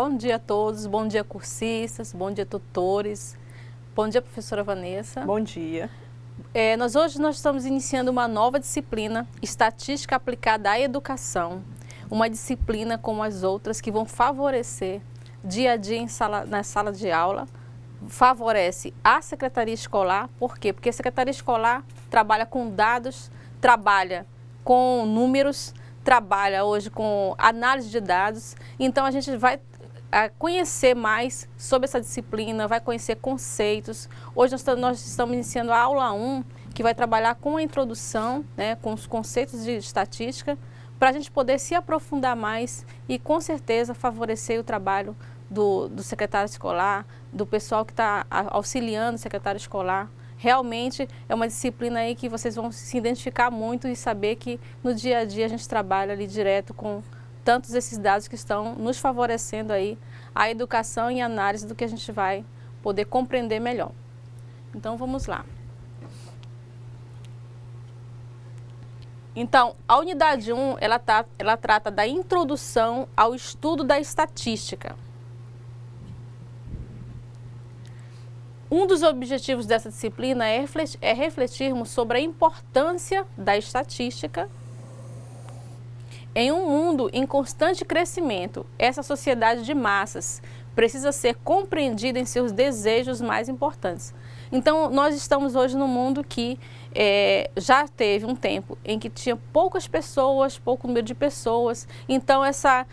Bom dia a todos, bom dia cursistas, bom dia tutores, bom dia professora Vanessa. Bom dia. Hoje nós estamos iniciando uma nova disciplina, Estatística Aplicada à Educação, uma disciplina como as outras que vão favorecer dia a dia na sala de aula, favorece a secretaria escolar. Por quê? Porque a secretaria escolar trabalha com dados, trabalha com números, trabalha hoje com análise de dados, então a gente vai conhecer mais sobre essa disciplina, vai conhecer conceitos. Hoje nós estamos iniciando a aula 1, que vai trabalhar com a introdução, né, com os conceitos de estatística, para a gente poder se aprofundar mais e com certeza favorecer o trabalho do secretário escolar, do pessoal que está auxiliando o secretário escolar. Realmente é uma disciplina aí que vocês vão se identificar muito e saber que no dia a dia a gente trabalha ali direto com tantos esses dados que estão nos favorecendo aí a educação e a análise do que a gente vai poder compreender melhor. Então vamos lá. Então, a unidade 1, ela trata da introdução ao estudo da estatística. Um dos objetivos dessa disciplina é refletirmos sobre a importância da estatística em um mundo em constante crescimento. Essa sociedade de massas precisa ser compreendida em seus desejos mais importantes. Então, nós estamos hoje num mundo que já teve um tempo em que tinha poucas pessoas, pouco número de pessoas. Então, essa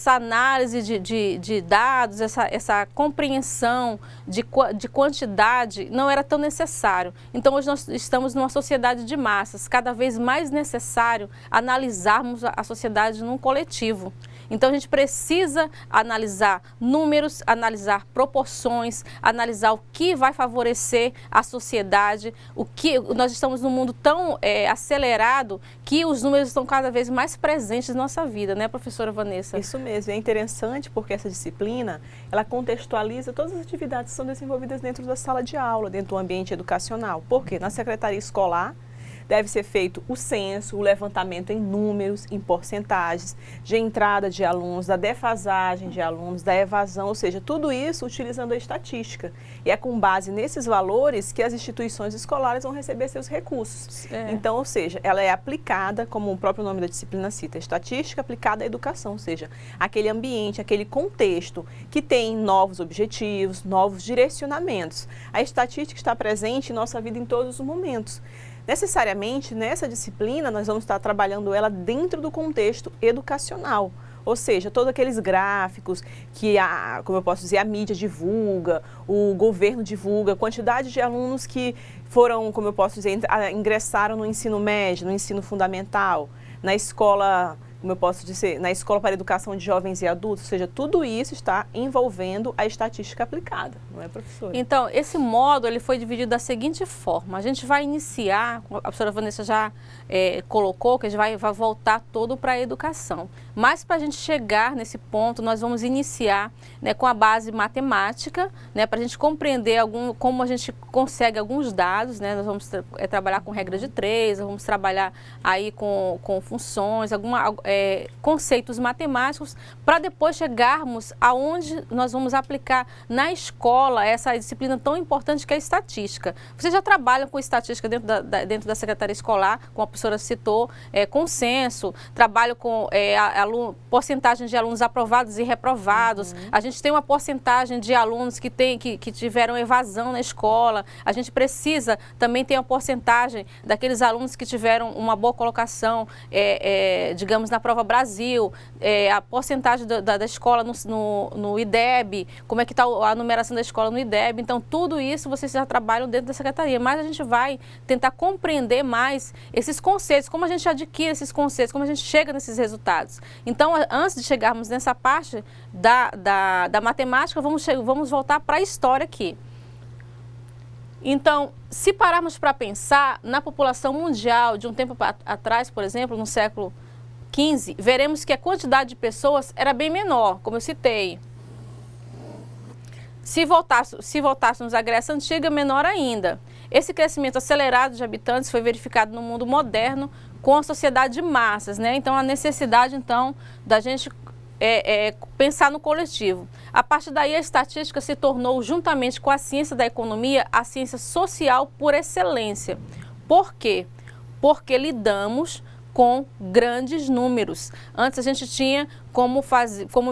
análise de dados, essa compreensão de quantidade não era tão necessário. Então, hoje nós estamos numa sociedade de massas, cada vez mais necessário analisarmos a sociedade num coletivo. Então, a gente precisa analisar números, analisar proporções, analisar o que vai favorecer a sociedade, nós estamos num mundo tão acelerado que os números estão cada vez mais presentes na nossa vida, né, professora Vanessa? Isso mesmo, é interessante porque essa disciplina, ela contextualiza todas as atividades que são desenvolvidas dentro da sala de aula, dentro do ambiente educacional. Por quê? Na secretaria escolar, deve ser feito o censo, o levantamento em números, em porcentagens, de entrada de alunos, da defasagem de alunos, da evasão, ou seja, tudo isso utilizando a estatística. E é com base nesses valores que as instituições escolares vão receber seus recursos. Então, ou seja, ela é aplicada, como o próprio nome da disciplina cita, estatística aplicada à educação, ou seja, aquele ambiente, aquele contexto que tem novos objetivos, novos direcionamentos. A estatística está presente em nossa vida em todos os momentos. Necessariamente, nessa disciplina, nós vamos estar trabalhando ela dentro do contexto educacional, ou seja, todos aqueles gráficos que, como eu posso dizer, a mídia divulga, o governo divulga, a quantidade de alunos que foram, como eu posso dizer, ingressaram no ensino médio, no ensino fundamental, na escola, como eu posso dizer, na escola para a educação de jovens e adultos, ou seja, tudo isso está envolvendo a estatística aplicada, não é, professora? Então, esse módulo ele foi dividido da seguinte forma: a gente vai iniciar, a professora Vanessa já colocou, que a gente vai voltar todo para a educação. Mas para a gente chegar nesse ponto, nós vamos iniciar, né, com a base matemática, né, para a gente compreender como a gente consegue alguns dados, né, nós vamos trabalhar com regra de 3, vamos trabalhar aí com funções, conceitos matemáticos, para depois chegarmos aonde nós vamos aplicar na escola essa disciplina tão importante que é a estatística. Vocês já trabalham com estatística dentro da secretaria escolar, como a professora citou, com censo, trabalho com porcentagem de alunos aprovados e reprovados. A gente tem uma porcentagem de alunos que tiveram evasão na escola. A gente precisa também ter uma porcentagem daqueles alunos que tiveram uma boa colocação, digamos, na Prova Brasil, a porcentagem da escola no IDEB, como é que está a numeração da escola no IDEB. Então, tudo isso vocês já trabalham dentro da secretaria, mas a gente vai tentar compreender mais esses conceitos, como a gente adquire esses conceitos, como a gente chega nesses resultados. Então, antes de chegarmos nessa parte da matemática, vamos voltar para a história aqui. Então, se pararmos para pensar na população mundial de um tempo atrás, por exemplo, no século XV, veremos que a quantidade de pessoas era bem menor, como eu citei. Se voltássemos à Grécia Antiga, menor ainda. Esse crescimento acelerado de habitantes foi verificado no mundo moderno com a sociedade de massas, né? Então, a necessidade, então, da gente pensar no coletivo. A partir daí, a estatística se tornou, juntamente com a ciência da economia, a ciência social por excelência. Por quê? Porque lidamos com grandes números. Antes a gente tinha como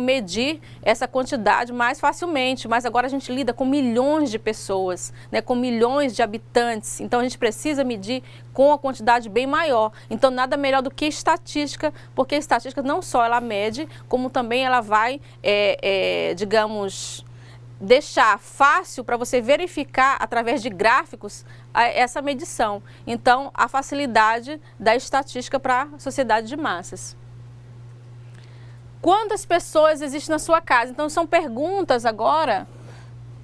medir essa quantidade mais facilmente, mas agora a gente lida com milhões de pessoas, né, com milhões de habitantes. Então a gente precisa medir com a quantidade bem maior. Então nada melhor do que estatística, porque a estatística não só ela mede, como também ela vai, digamos, deixar fácil para você verificar através de gráficos essa medição. Então, a facilidade da estatística para a sociedade de massas. Quantas pessoas existem na sua casa? Então, são perguntas agora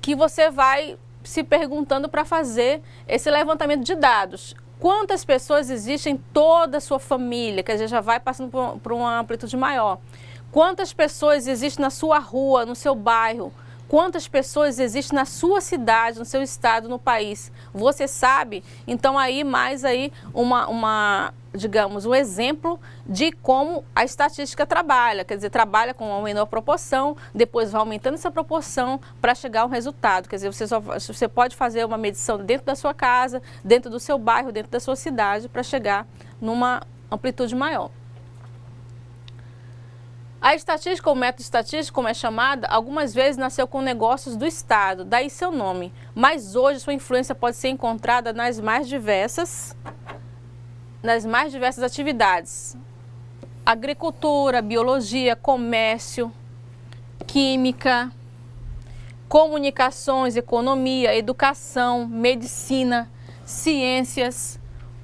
que você vai se perguntando para fazer esse levantamento de dados. Quantas pessoas existem em toda a sua família? Quer dizer, já vai passando por uma amplitude maior. Quantas pessoas existem na sua rua, no seu bairro? Quantas pessoas existem na sua cidade, no seu estado, no país? Você sabe? Então aí mais aí digamos, um exemplo de como a estatística trabalha. Quer dizer, trabalha com uma menor proporção, depois vai aumentando essa proporção para chegar a um resultado. Quer dizer, você pode fazer uma medição dentro da sua casa, dentro do seu bairro, dentro da sua cidade, para chegar numa amplitude maior. A estatística, ou método estatístico, como é chamada, algumas vezes nasceu com negócios do Estado, daí seu nome. Mas hoje sua influência pode ser encontrada nas mais diversas atividades. Agricultura, biologia, comércio, química, comunicações, economia, educação, medicina, ciências,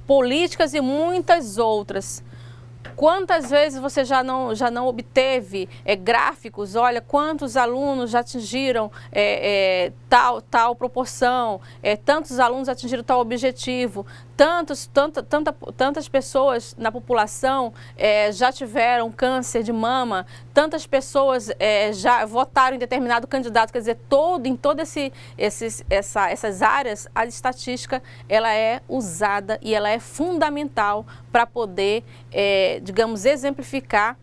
políticas e muitas outras. Quantas vezes você já não obteve gráficos? Olha, quantos alunos já atingiram tal proporção, tantos alunos atingiram tal objetivo, tantas pessoas na população já tiveram câncer de mama, tantas pessoas já votaram em determinado candidato. Quer dizer, em todas essas áreas, a estatística ela é usada e ela é fundamental para poder, digamos, exemplificar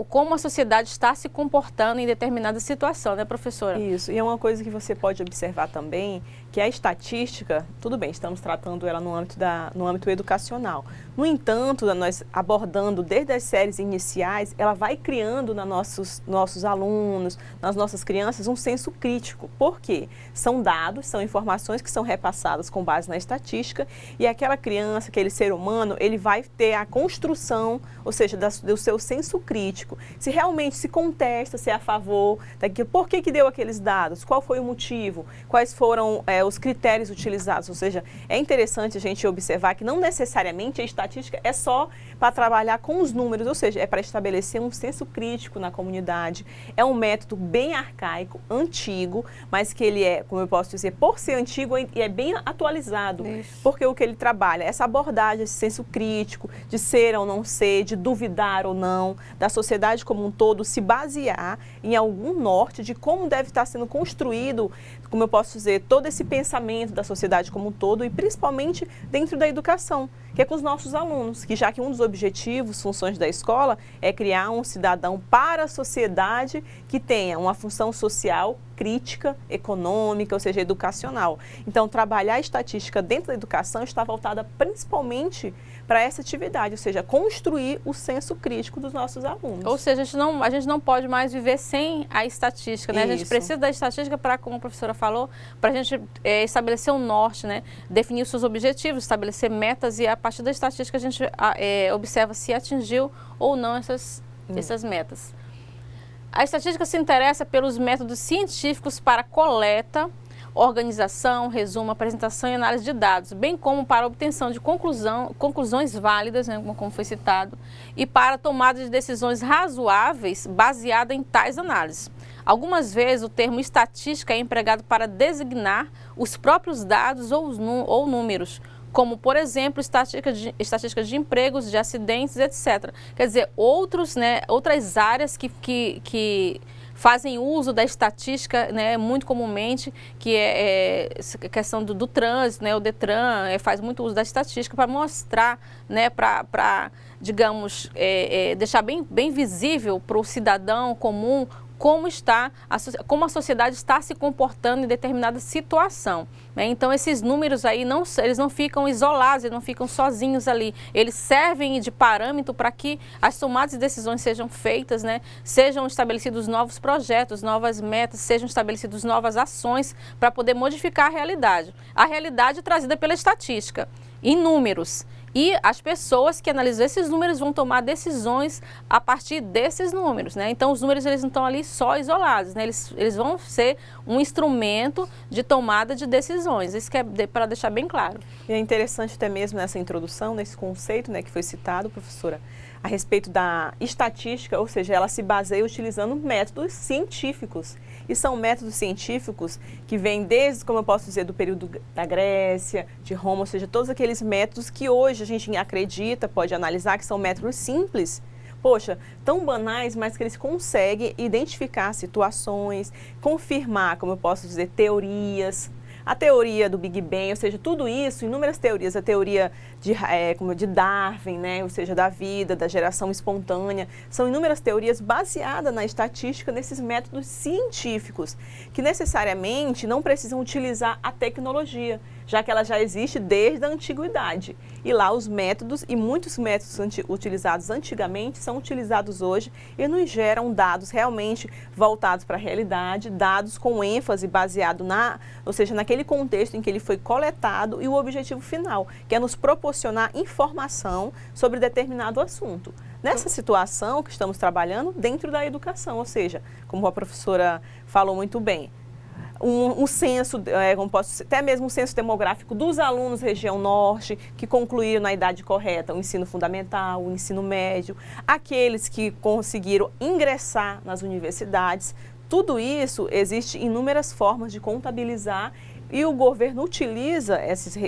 como a sociedade está se comportando em determinada situação, né, professora? Isso, e é uma coisa que você pode observar também, que a estatística, tudo bem, estamos tratando ela no âmbito educacional. No entanto, nós abordando desde as séries iniciais, ela vai criando nos nossos alunos, nas nossas crianças, um senso crítico. Por quê? São dados, são informações que são repassadas com base na estatística, e aquela criança, aquele ser humano, ele vai ter a construção, ou seja, do seu senso crítico. Se realmente se contesta, se é a favor, por que deu aqueles dados, qual foi o motivo, quais foram os critérios utilizados. Ou seja, é interessante a gente observar que não necessariamente a estatística é só para trabalhar com os números, ou seja, é para estabelecer um senso crítico na comunidade. É um método bem arcaico, antigo, mas que ele é, como eu posso dizer, por ser antigo, e é bem atualizado. Isso. Porque o que ele trabalha é essa abordagem, esse senso crítico, de ser ou não ser, de duvidar ou não, da sociedade como um todo, se basear em algum norte de como deve estar sendo construído, como eu posso dizer, todo esse pensamento da sociedade como um todo, e principalmente dentro da educação, que é com os nossos alunos, que já que um dos objetivos, funções da escola é criar um cidadão para a sociedade que tenha uma função social crítica, econômica, ou seja, educacional. Então, trabalhar a estatística dentro da educação está voltada principalmente para essa atividade, ou seja, construir o senso crítico dos nossos alunos. Ou seja, a gente não pode mais viver sem a estatística, né? A gente precisa da estatística para, como a professora falou, para a gente estabelecer um norte, né? Definir os seus objetivos, estabelecer metas, e a partir da estatística a gente observa se atingiu ou não essas metas. A estatística se interessa pelos métodos científicos para coleta, organização, resumo, apresentação e análise de dados, bem como para a obtenção de conclusões válidas, né, como foi citado, e para a tomada de decisões razoáveis baseada em tais análises. Algumas vezes o termo estatística é empregado para designar os próprios dados ou números, como, por exemplo, estatísticas de empregos, de acidentes, etc. Quer dizer, outras áreas que fazem uso da estatística, né, muito comumente, que é a questão do trânsito, né, o Detran faz muito uso da estatística para mostrar, né, para digamos, deixar bem visível para o cidadão comum como a sociedade está se comportando em determinada situação, né? Então, esses números aí, eles não ficam isolados, eles não ficam sozinhos ali. Eles servem de parâmetro para que as tomadas de decisões sejam feitas, né? Sejam estabelecidos novos projetos, novas metas, sejam estabelecidas novas ações para poder modificar a realidade. A realidade trazida pela estatística, em números. E as pessoas que analisam esses números vão tomar decisões a partir desses números, né? Então, os números eles não estão ali só isolados, né? Eles vão ser um instrumento de tomada de decisões. Isso que é para deixar bem claro. E é interessante até mesmo nessa introdução, nesse conceito, né, que foi citado, professora, a respeito da estatística, ou seja, ela se baseia utilizando métodos científicos. E são métodos científicos que vêm desde, como eu posso dizer, do período da Grécia, de Roma, ou seja, todos aqueles métodos que hoje a gente acredita, pode analisar que são métodos simples, poxa, tão banais, mas que eles conseguem identificar situações, confirmar, como eu posso dizer, teorias. A teoria do Big Bang, ou seja, tudo isso, inúmeras teorias, a teoria de Darwin, né, ou seja, da vida, da geração espontânea, são inúmeras teorias baseadas na estatística, nesses métodos científicos, que necessariamente não precisam utilizar a tecnologia, já que ela já existe desde a antiguidade. E lá os métodos, e muitos métodos utilizados antigamente, são utilizados hoje e nos geram dados realmente voltados para a realidade, dados com ênfase baseado ou seja, naquele contexto em que ele foi coletado e o objetivo final, que é nos proporcionar informação sobre determinado assunto. Nessa situação que estamos trabalhando dentro da educação, ou seja, como a professora falou muito bem, um censo, até mesmo um censo demográfico dos alunos região norte, que concluíram na idade correta o ensino fundamental, o ensino médio, aqueles que conseguiram ingressar nas universidades. Tudo isso existe inúmeras formas de contabilizar e o governo utiliza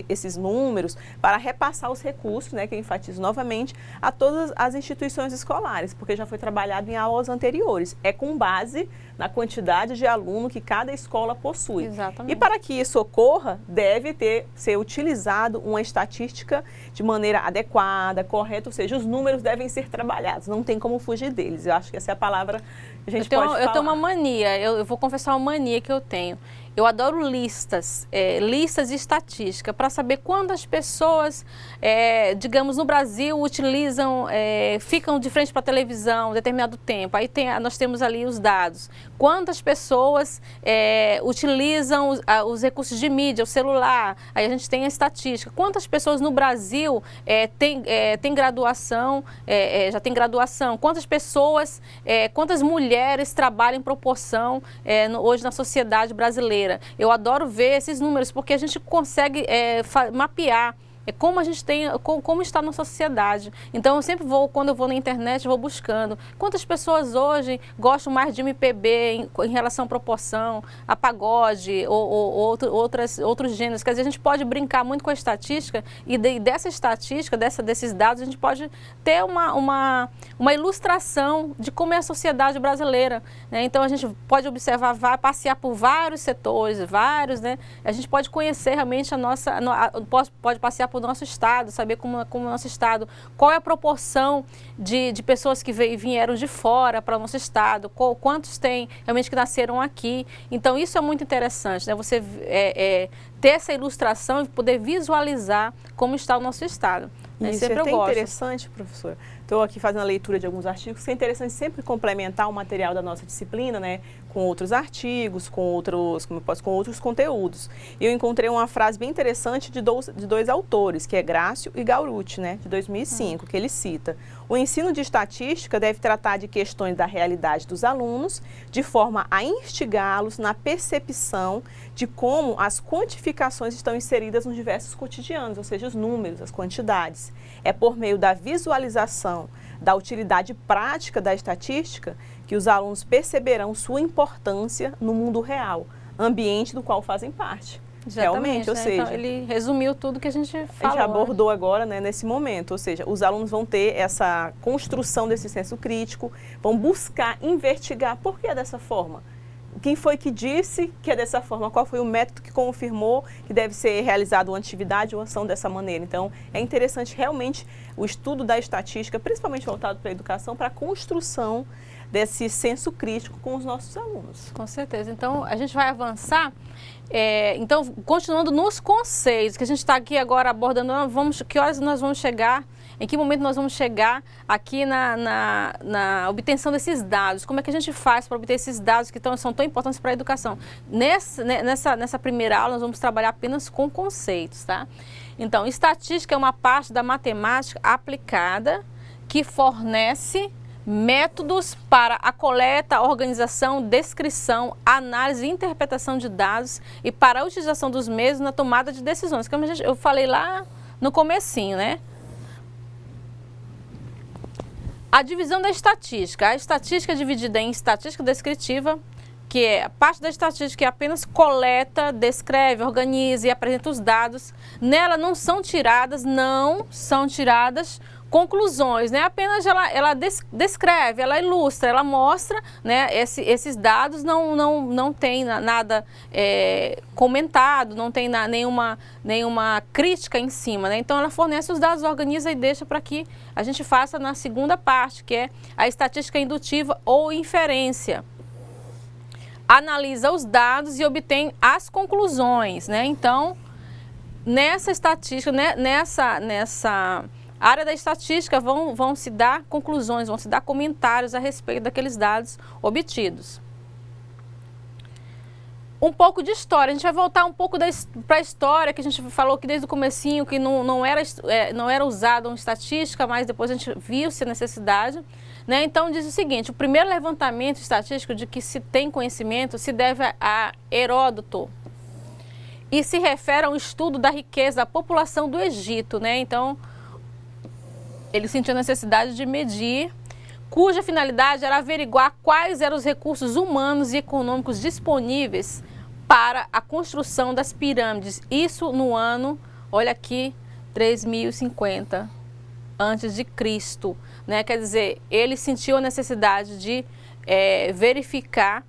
esses números para repassar os recursos, né, que eu enfatizo novamente, a todas as instituições escolares, porque já foi trabalhado em aulas anteriores. É com base na quantidade de aluno que cada escola possui. Exatamente. E para que isso ocorra, deve ser utilizado uma estatística de maneira adequada, correta, ou seja, os números devem ser trabalhados, não tem como fugir deles. Eu acho que essa é a palavra que a gente pode falar. Eu tenho uma mania, eu vou confessar uma mania que eu tenho. Eu adoro listas de estatística, para saber quantas pessoas, digamos, no Brasil utilizam, ficam de frente para a televisão um determinado tempo. Aí nós temos ali os dados. Quantas pessoas utilizam os recursos de mídia, o celular, aí a gente tem a estatística. Quantas pessoas no Brasil têm graduação, já tem graduação. Quantas pessoas, quantas mulheres trabalham em proporção hoje na sociedade brasileira. Eu adoro ver esses números, porque a gente consegue mapear como a gente como está a nossa sociedade. Então, eu sempre quando eu vou na internet, vou buscando quantas pessoas hoje gostam mais de MPB em relação à proporção, a pagode ou outros gêneros. Quer dizer, a gente pode brincar muito com a estatística e dessa estatística, desses dados, a gente pode ter uma ilustração de como é a sociedade brasileira, né? Então, a gente pode observar, passear por vários setores, né? A gente pode conhecer realmente pode passear por nosso estado, saber como o nosso estado, qual é a proporção de pessoas que vieram de fora para o nosso estado, quantos tem realmente que nasceram aqui. Então, isso é muito interessante, né? Você ter essa ilustração e poder visualizar como está o nosso estado. Isso é até interessante, professora. Estou aqui fazendo a leitura de alguns artigos, que é interessante sempre complementar o material da nossa disciplina, né, com outros artigos, com outros conteúdos. E eu encontrei uma frase bem interessante de dois autores, que é Grácio e Gaurucci, né, de 2005, que ele cita: o ensino de estatística deve tratar de questões da realidade dos alunos, de forma a instigá-los na percepção de como as quantificações estão inseridas nos diversos cotidianos, ou seja, os números, as quantidades. É por meio da visualização da utilidade prática da estatística que os alunos perceberão sua importância no mundo real, ambiente do qual fazem parte. Realmente, ou né? seja, Então, ele resumiu tudo que a gente falou. A gente abordou agora, né, nesse momento, ou seja, os alunos vão ter essa construção desse senso crítico, vão buscar investigar por que é dessa forma. Quem foi que disse que é dessa forma? Qual foi o método que confirmou que deve ser realizada uma atividade ou ação dessa maneira? Então, é interessante realmente o estudo da estatística, principalmente voltado para a educação, para a construção desse senso crítico com os nossos alunos. Com certeza. Então, a gente vai avançar. Então, continuando nos conceitos, que a gente está aqui agora abordando, que horas nós vamos chegar, em que momento nós vamos chegar aqui na obtenção desses dados, como é que a gente faz para obter esses dados que são tão importantes para a educação. Nessa primeira aula, nós vamos trabalhar apenas com conceitos, tá? Então, estatística é uma parte da matemática aplicada que fornece métodos para a coleta, organização, descrição, análise e interpretação de dados e para a utilização dos mesmos na tomada de decisões, como eu falei lá no comecinho, né? A divisão da estatística. A estatística é dividida em estatística descritiva, que é a parte da estatística que apenas coleta, descreve, organiza e apresenta os dados. Nela não são tiradas conclusões, né? Apenas ela descreve, ela ilustra, ela mostra, né? Esses dados não tem nada comentado, não tem nenhuma crítica em cima, né? Então ela fornece os dados, organiza e deixa para que a gente faça na segunda parte, que é a estatística indutiva ou inferência. Analisa os dados e obtém as conclusões, né? Então, nessa estatística, né? nessa área da estatística vão se dar conclusões, vão se dar comentários a respeito daqueles dados obtidos. Um pouco de história, a gente vai voltar um pouco para a história, que a gente falou que desde o comecinho que não era usada uma estatística, mas depois a gente viu-se a necessidade. Né? Então diz o seguinte, o primeiro levantamento estatístico de que se tem conhecimento se deve a Heródoto e se refere a um estudo da riqueza da população do Egito, né? Então ele sentiu a necessidade de medir, cuja finalidade era averiguar quais eram os recursos humanos e econômicos disponíveis para a construção das pirâmides. Isso no ano, olha aqui, 3050 antes de Cristo, né? Quer dizer, ele sentiu a necessidade de verificar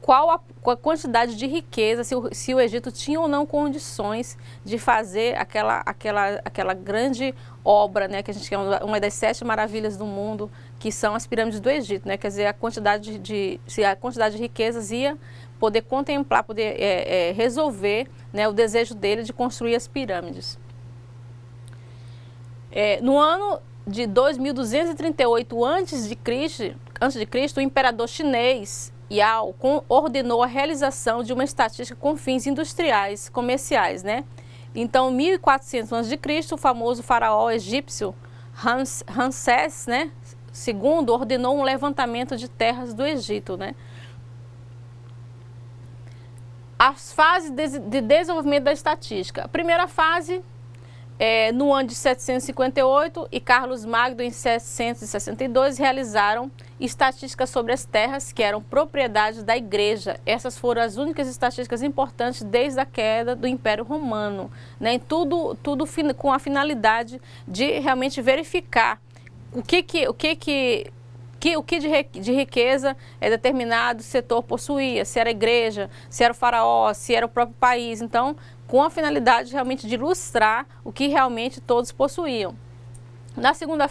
qual a quantidade de riqueza, se o Egito tinha ou não condições de fazer aquela grande obra, né, que a gente chama uma das 7 maravilhas do mundo, que são as pirâmides do Egito, né? Quer dizer, se a quantidade de riquezas ia poder contemplar, poder resolver, né, o desejo dele de construir as pirâmides. No ano de 2238 a.C., o imperador chinês Yao ordenou a realização de uma estatística com fins industriais, comerciais, né? Então, 1400 a.C., o famoso faraó egípcio Ramsés, né, II, ordenou um levantamento de terras do Egito, né? As fases de desenvolvimento da estatística. A primeira fase no ano de 758 e Carlos Magno em 762 realizaram estatísticas sobre as terras que eram propriedade da igreja. Essas foram as únicas estatísticas importantes desde a queda do Império Romano, né? Tudo com a finalidade de realmente verificar o que de riqueza determinado setor possuía, se era a igreja, se era o faraó, se era o próprio país. Então, com a finalidade realmente de ilustrar o que realmente todos possuíam. Na segunda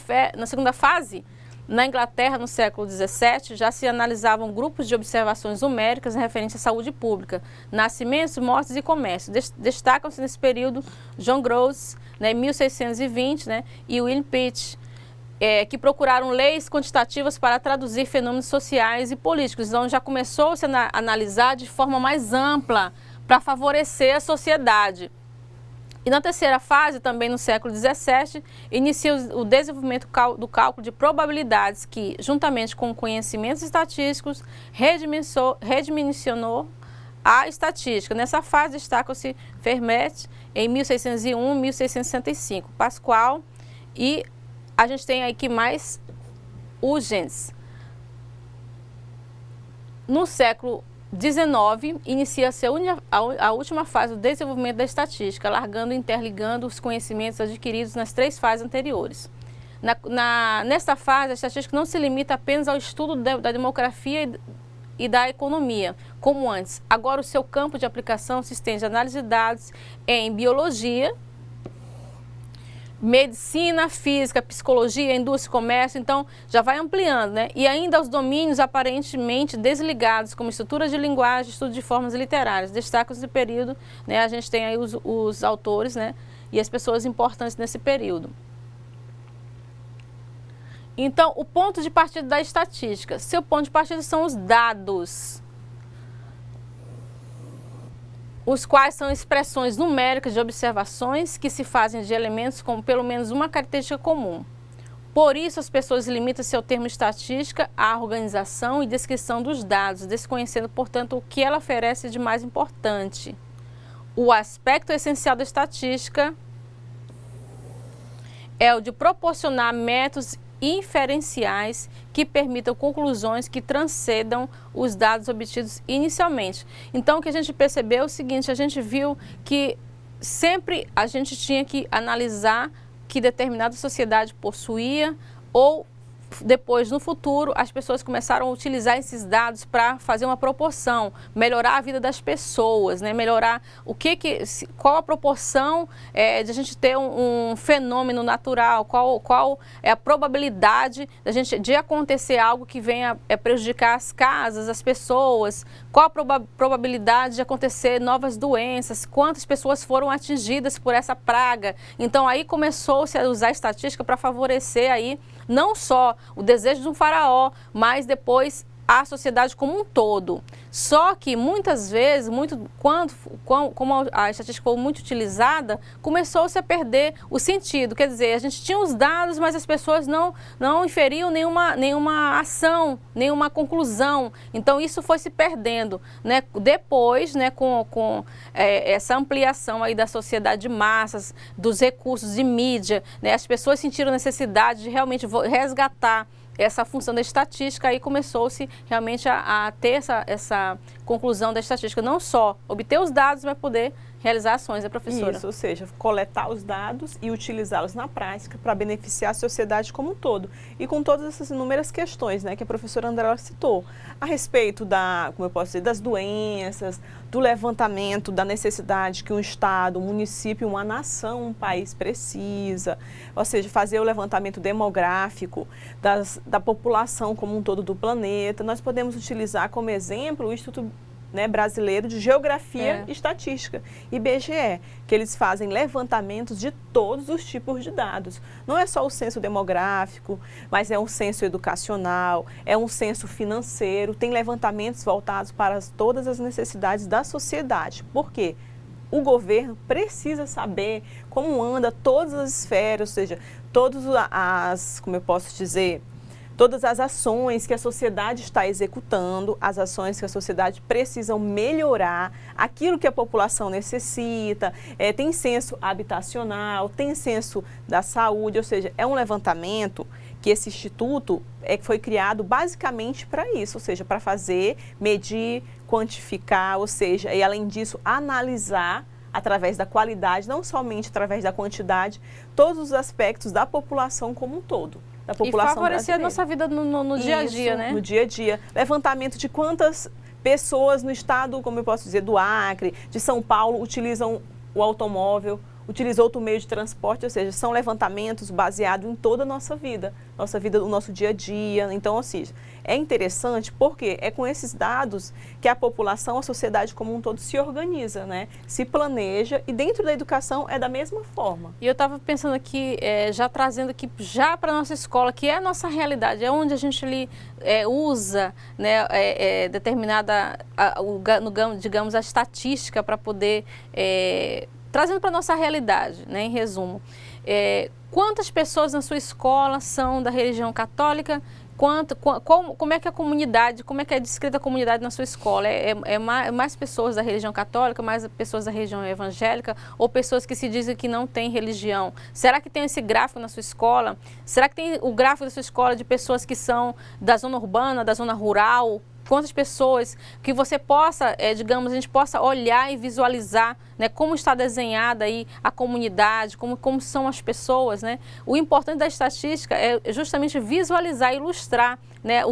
fase, na Inglaterra, no século XVII, já se analisavam grupos de observações numéricas em referência à saúde pública, nascimentos, mortes e comércio. Destacam-se nesse período John Groves, né, em 1620, né, e William Pitt, que procuraram leis quantitativas para traduzir fenômenos sociais e políticos. Então já começou-se a analisar de forma mais ampla para favorecer a sociedade. E na terceira fase, também no século XVII, inicia o desenvolvimento do cálculo de probabilidades que, juntamente com conhecimentos estatísticos, redimensionou a estatística. Nessa fase destacam-se Fermat em 1601 e 1665, Pascal, e a gente tem aqui mais Huygens. No século 19, inicia-se a última fase do desenvolvimento da estatística, alargando e interligando os conhecimentos adquiridos nas 3 fases anteriores. Nesta fase, a estatística não se limita apenas ao estudo da demografia e da economia, como antes. Agora, o seu campo de aplicação se estende à análise de dados em biologia, medicina, física, psicologia, indústria e comércio, então já vai ampliando, né? E ainda aos domínios aparentemente desligados, como estrutura de linguagem, estudo de formas literárias. Destaques do período, né? A gente tem aí os autores, né? E as pessoas importantes nesse período. Então, o ponto de partida da estatística. Seu ponto de partida são os dados, os quais são expressões numéricas de observações que se fazem de elementos com pelo menos uma característica comum. Por isso, as pessoas limitam-se ao termo estatística à organização e descrição dos dados, desconhecendo, portanto, o que ela oferece de mais importante. O aspecto essencial da estatística é o de proporcionar métodos inferenciais que permitam conclusões que transcendam os dados obtidos inicialmente. Então, o que a gente percebeu é o seguinte, a gente viu que sempre a gente tinha que analisar que determinada sociedade possuía ou depois, no futuro, as pessoas começaram a utilizar esses dados para fazer uma proporção, melhorar a vida das pessoas, né? Melhorar qual a proporção de a gente ter um fenômeno natural, qual é a probabilidade de acontecer algo que venha prejudicar as casas, as pessoas, qual a probabilidade de acontecer novas doenças, quantas pessoas foram atingidas por essa praga. Então, aí começou-se a usar a estatística para favorecer aí não só o desejo de um faraó, mas depois a sociedade como um todo. Só que muitas vezes, como a estatística foi muito utilizada, começou-se a perder o sentido. Quer dizer, a gente tinha os dados, mas as pessoas não inferiam nenhuma ação, nenhuma conclusão. Então isso foi se perdendo, né? Depois, né, com essa ampliação aí da sociedade de massas, dos recursos de mídia, né, as pessoas sentiram necessidade de realmente resgatar essa função da estatística, aí começou-se realmente a ter essa conclusão da estatística, não só obter os dados, mas poder realizar ações, né, professora? Isso, ou seja, coletar os dados e utilizá-los na prática para beneficiar a sociedade como um todo. E com todas essas inúmeras questões, né, que a professora Andréa citou, a respeito como eu posso dizer, das doenças, do levantamento da necessidade que um estado, um município, uma nação, um país precisa, ou seja, fazer o levantamento demográfico da população como um todo do planeta. Nós podemos utilizar como exemplo o Instituto Brasileiro de Geografia e Estatística, IBGE, que eles fazem levantamentos de todos os tipos de dados. Não é só o censo demográfico, mas é um censo educacional, é um censo financeiro, tem levantamentos voltados para todas as necessidades da sociedade. Por quê? O governo precisa saber como anda todas as esferas, ou seja, como eu posso dizer, todas as ações que a sociedade está executando, as ações que a sociedade precisa melhorar, aquilo que a população necessita, tem censo habitacional, tem censo da saúde, ou seja, é um levantamento que esse instituto foi criado basicamente para isso, ou seja, para fazer, medir, quantificar, ou seja, e além disso, analisar através da qualidade, não somente através da quantidade, todos os aspectos da população como um todo. Da população e favorecer brasileira. A nossa vida no dia a dia, né? No dia a dia. Levantamento de quantas pessoas no estado, como eu posso dizer, do Acre, de São Paulo, utilizam o automóvel, utilizam outro meio de transporte, ou seja, são levantamentos baseados em toda a nossa vida, o nosso dia a dia. Então, ou seja, é interessante porque é com esses dados que a população, a sociedade como um todo se organiza, né? Se planeja e dentro da educação é da mesma forma. E eu estava pensando aqui, já trazendo aqui já para a nossa escola, que é a nossa realidade, é onde a gente ali usa, né, determinada, digamos, a estatística para poder, trazendo para a nossa realidade, né, em resumo. Quantas pessoas na sua escola são da religião católica? Como é que a comunidade, como é que é descrita a comunidade na sua escola? Mais pessoas da religião católica, mais pessoas da religião evangélica ou pessoas que se dizem que não têm religião? Será que tem esse gráfico na sua escola? Será que tem o gráfico da sua escola de pessoas que são da zona urbana, da zona rural? quantas pessoas, que você possa, digamos, a gente possa olhar e visualizar, né, como está desenhada aí a comunidade, como são as pessoas, né? O importante da estatística é justamente visualizar, ilustrar, né,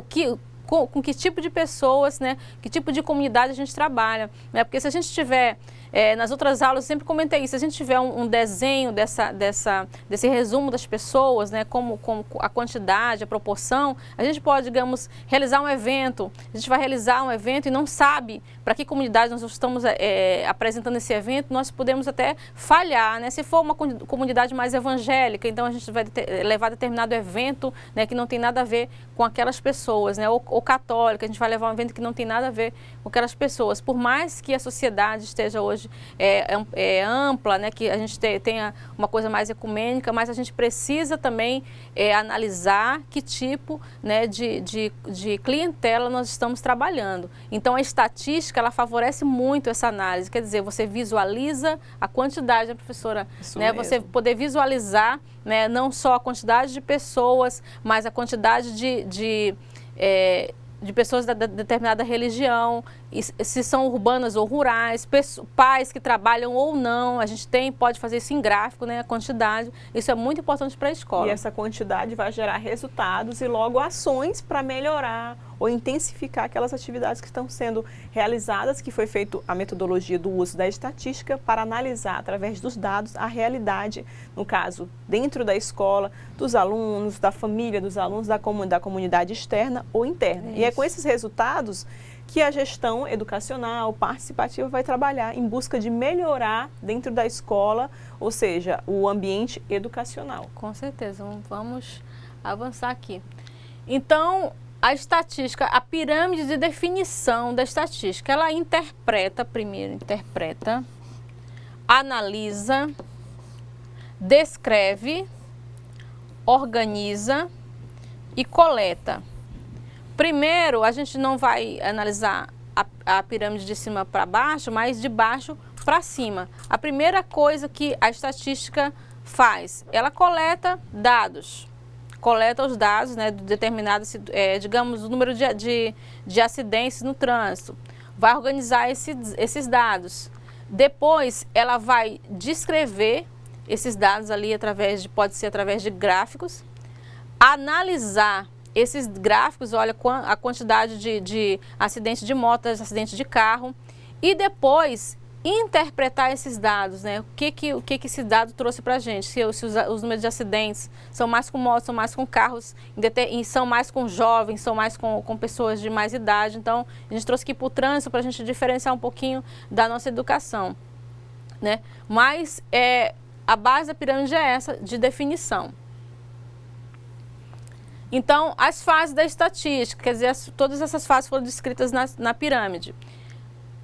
com que tipo de pessoas, né, que tipo de comunidade a gente trabalha, né? Porque se a gente tiver, nas outras aulas eu sempre comentei isso, se a gente tiver um desenho desse resumo das pessoas, né, como a quantidade, a proporção, a gente pode, digamos, realizar um evento, a gente vai realizar um evento e não sabe para que comunidade nós estamos apresentando esse evento, nós podemos até falhar, né? Se for uma comunidade mais evangélica, então a gente vai levar determinado evento, né, que não tem nada a ver com aquelas pessoas, né? Ou católica, a gente vai levar um evento que não tem nada a ver com aquelas pessoas. Por mais que a sociedade esteja hoje ampla, né, que a gente tenha uma coisa mais ecumênica, mas a gente precisa também analisar que tipo, né, de clientela nós estamos trabalhando. Então a estatística, ela favorece muito essa análise, quer dizer, você visualiza a quantidade, né, professora? Isso né, mesmo. Você poder visualizar, né, não só a quantidade de pessoas, mas a quantidade de pessoas da determinada religião, se são urbanas ou rurais, pais que trabalham ou não, a gente pode fazer isso em gráfico, né, a quantidade, isso é muito importante para a escola. E essa quantidade vai gerar resultados e logo ações para melhorar ou intensificar aquelas atividades que estão sendo realizadas, que foi feita a metodologia do uso da estatística para analisar através dos dados a realidade, no caso, dentro da escola, dos alunos, da família dos alunos, da comunidade externa ou interna. E é com esses resultados que a gestão educacional, participativa vai trabalhar em busca de melhorar dentro da escola, ou seja, o ambiente educacional. Com certeza, vamos avançar aqui. Então, a estatística, a pirâmide de definição da estatística, ela primeiro interpreta, analisa, descreve, organiza e coleta. Primeiro, a gente não vai analisar a pirâmide de cima para baixo, mas de baixo para cima. A primeira coisa que a estatística faz, ela coleta dados. Coleta os dados, né, de determinados, digamos, o número de acidentes no trânsito. Vai organizar esses dados. Depois, ela vai descrever esses dados ali pode ser através de gráficos. Analisar esses gráficos, olha a quantidade de acidentes de moto, acidentes de carro. E depois interpretar esses dados, né? O que esse dado trouxe para a gente, se os números de acidentes são mais com motos, são mais com carros, são mais com jovens, são mais com pessoas de mais idade. Então, a gente trouxe aqui para o trânsito para a gente diferenciar um pouquinho da nossa educação, né? Mas a base da pirâmide é essa, de definição. Então, as fases da estatística, quer dizer, todas essas fases foram descritas na pirâmide.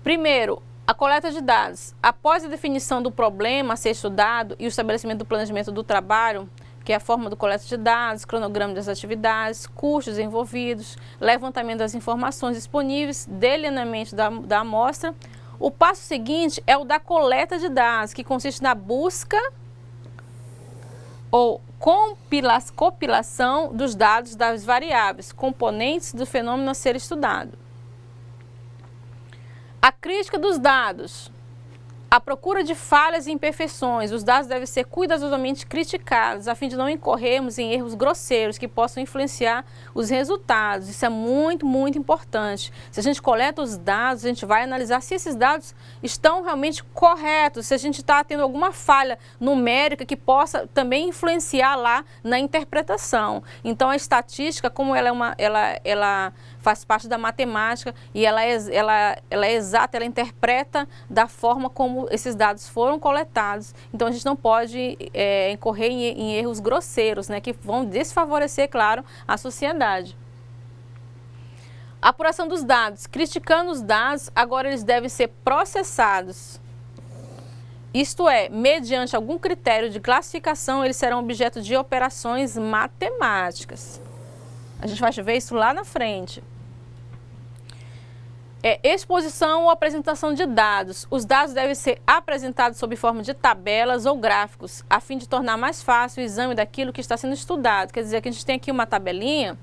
Primeiro, a coleta de dados. Após a definição do problema a ser estudado e o estabelecimento do planejamento do trabalho, que é a forma do coleta de dados, cronograma das atividades, custos envolvidos, levantamento das informações disponíveis, delineamento da amostra, o passo seguinte é o da coleta de dados, que consiste na busca ou compilação dos dados das variáveis, componentes do fenômeno a ser estudado. A crítica dos dados. A procura de falhas e imperfeições. Os dados devem ser cuidadosamente criticados, a fim de não incorrermos em erros grosseiros que possam influenciar os resultados. Isso é muito, muito importante. Se a gente coleta os dados, a gente vai analisar se esses dados estão realmente corretos, se a gente está tendo alguma falha numérica que possa também influenciar lá na interpretação. Então, a estatística, como ela faz parte da matemática e ela é exata, ela interpreta da forma como esses dados foram coletados. Então, a gente não pode incorrer em erros grosseiros, né, que vão desfavorecer, claro, a sociedade. Apuração dos dados. Criticando os dados, agora eles devem ser processados. Isto é, mediante algum critério de classificação, eles serão objeto de operações matemáticas. A gente vai ver isso lá na frente. Exposição ou apresentação de dados. Os dados devem ser apresentados sob forma de tabelas ou gráficos, a fim de tornar mais fácil o exame daquilo que está sendo estudado. Quer dizer, que a gente tem aqui uma tabelinha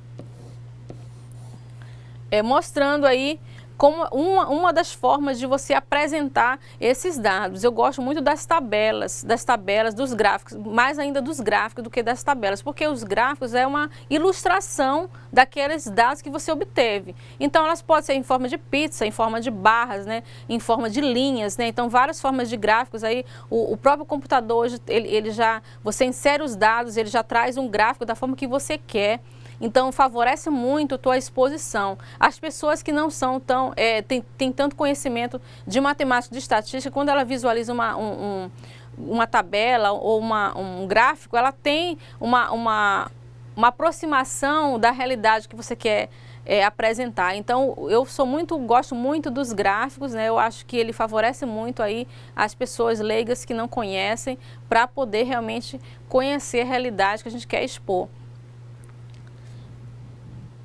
mostrando aí como uma das formas de você apresentar esses dados. Eu gosto muito das tabelas, dos gráficos, mais ainda dos gráficos do que das tabelas, porque os gráficos é uma ilustração daqueles dados que você obteve. Então, elas podem ser em forma de pizza, em forma de barras, né, em forma de linhas, né, então várias formas de gráficos aí. O próprio computador, hoje, ele já, você insere os dados, ele já traz um gráfico da forma que você quer. Então, favorece muito a tua exposição. As pessoas que não são tão, tem tanto conhecimento de matemática, de estatística, quando ela visualiza uma tabela ou um gráfico, ela tem uma aproximação da realidade que você quer apresentar. Então, gosto muito dos gráficos, né? Eu acho que ele favorece muito aí as pessoas leigas que não conhecem, para poder realmente conhecer a realidade que a gente quer expor.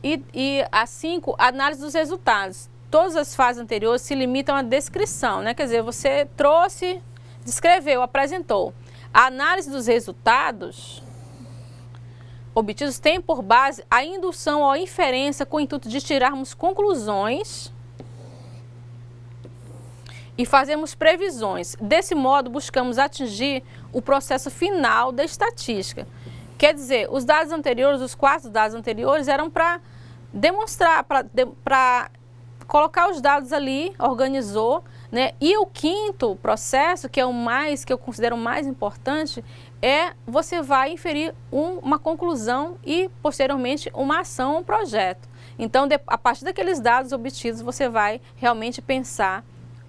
E a 5, análise dos resultados. Todas as fases anteriores se limitam à descrição, né? Quer dizer, você trouxe, descreveu, apresentou. A análise dos resultados obtidos tem por base a indução ou inferência com o intuito de tirarmos conclusões e fazermos previsões. Desse modo, buscamos atingir o processo final da estatística. Quer dizer, os dados anteriores, os 4 dados anteriores, eram para demonstrar, para colocar os dados ali, organizou, né? E o 5º processo, que é que eu considero o mais importante, você vai inferir uma conclusão e, posteriormente, uma ação, um projeto. Então, a partir daqueles dados obtidos, você vai realmente pensar